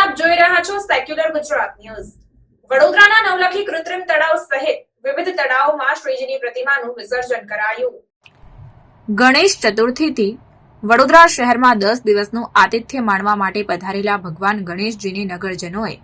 આપ જોઈ રહ્યા છો સેક્યુલર ગુજરાત ન્યૂઝ। વડોદરાના નવલખી કૃત્રિમ તળાવ સહિત વિવિધ તળાવોમાં શ્રીજીની પ્રતિમાનું વિસર્જન કરાયું। ગણેશ ચતુર્થીથી વડોદરા શહેરમાં 10 દિવસનું આતિથ્ય માણવા માટે પધારેલા ભગવાન ગણેશજીને નગરજનોએ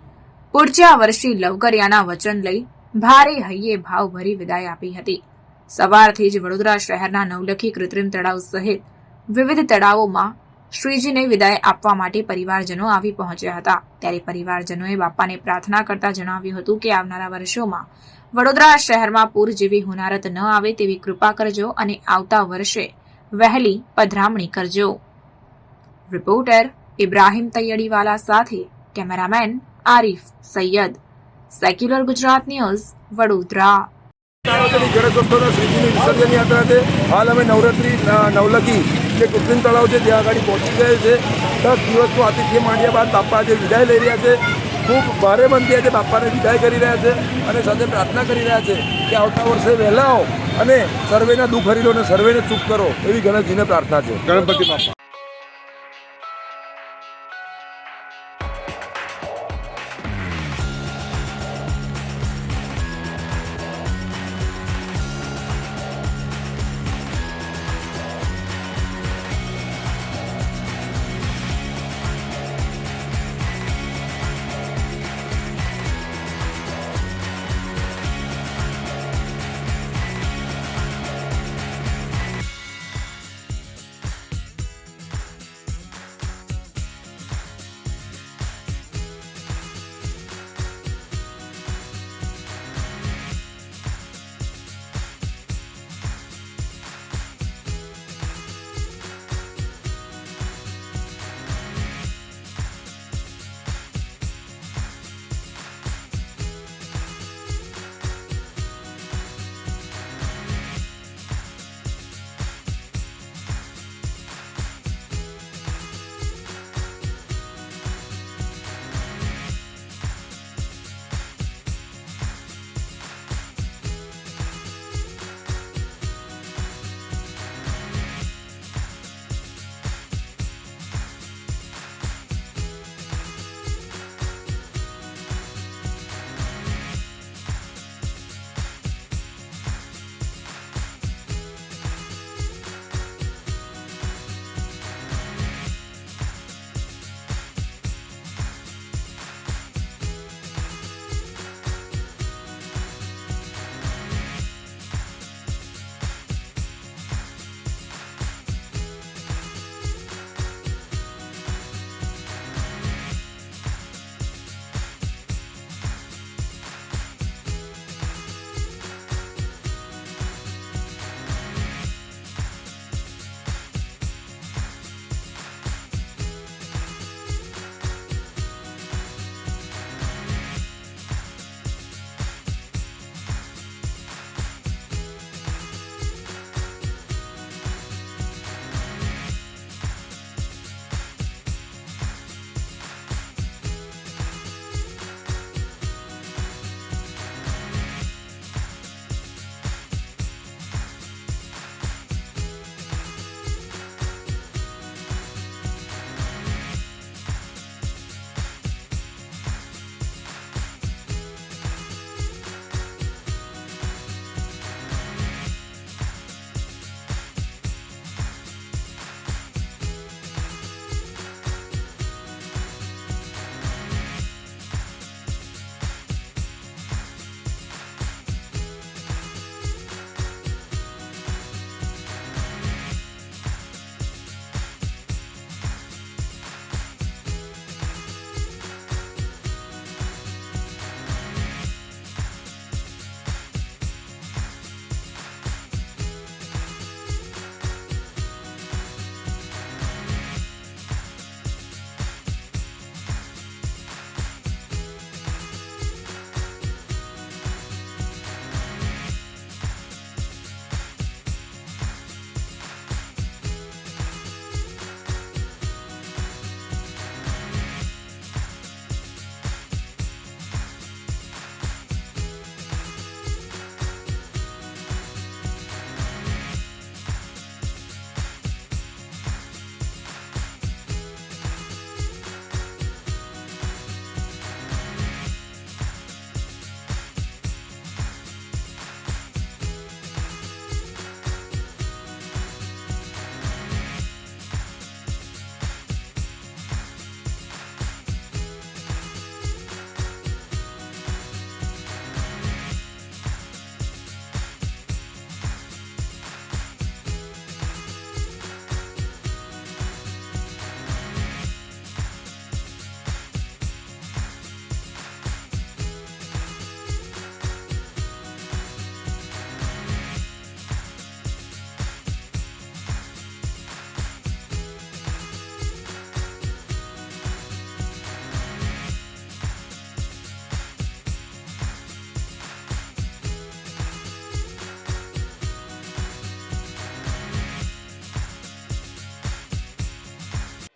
પૂજ્યા વર્ષી લવકરિયાના વચન લઈ ભારે હૈયે ભાવભરી વિદાય આપી હતી। સવારથી જ વડોદરા શહેરના નવલખી કૃત્રિમ તળાવ સહિત વિવિધ તળાવોમાં શ્રીજીને વિદાય આપવા માટે પરિવારજનો આવી પહોંચ્યા હતા। ત્યારે પરિવારજનોએ બાપાને પ્રાર્થના કરતા જણાવ્યું હતું કે આવનારા વર્ષોમાં વડોદરા શહેરમાં પૂર જેવી હોનારત ન આવે તેવી કૃપા કરજો અને આવતા વર્ષે વહેલી પધરામણી કરજો। રિપોર્ટર ઇબ્રાહિમ તૈયડીવાલા સાથે cameraman Arif Saiyad, secular Gujarat news, Vadodara. ગણેશોત્સવના શ્રીજીની વિસર્જન યાત્રા છે। હાલ અમે નવરાત્રી નવલખી જે કૃત્રિમ તળાવ છે ત્યાં આગળ પહોંચી ગયેલ છે। 10 દિવસનું આતિથ્ય માંડ્યા બાદ બાપા આજે વિદાય લઈ રહ્યા છે। ખૂબ ભારે મનથી આજે બાપાને વિદાય કરી રહ્યા છે અને સાથે પ્રાર્થના કરી રહ્યા છે કે આવતા વર્ષે વહેલા આવો અને સર્વેના દુઃખ હરી લો અને સર્વેને ચૂપ કરો એવી ગણેશજીને પ્રાર્થના છે। ગણપતિ બાપા।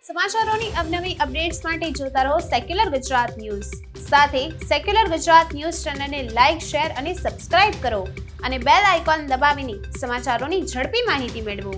સમાચારોની અવનવી અપડેટ્સ માટે જોતા રહો સેક્યુલર ગુજરાત ન્યૂઝ. સાથે સેક્યુલર ગુજરાત ન્યૂઝ ચેનલને લાઇક, શેર અને સબસ્ક્રાઇબ કરો અને બેલ આઇકોન દબાવીને સમાચારોની ઝડપી માહિતી મેળવો.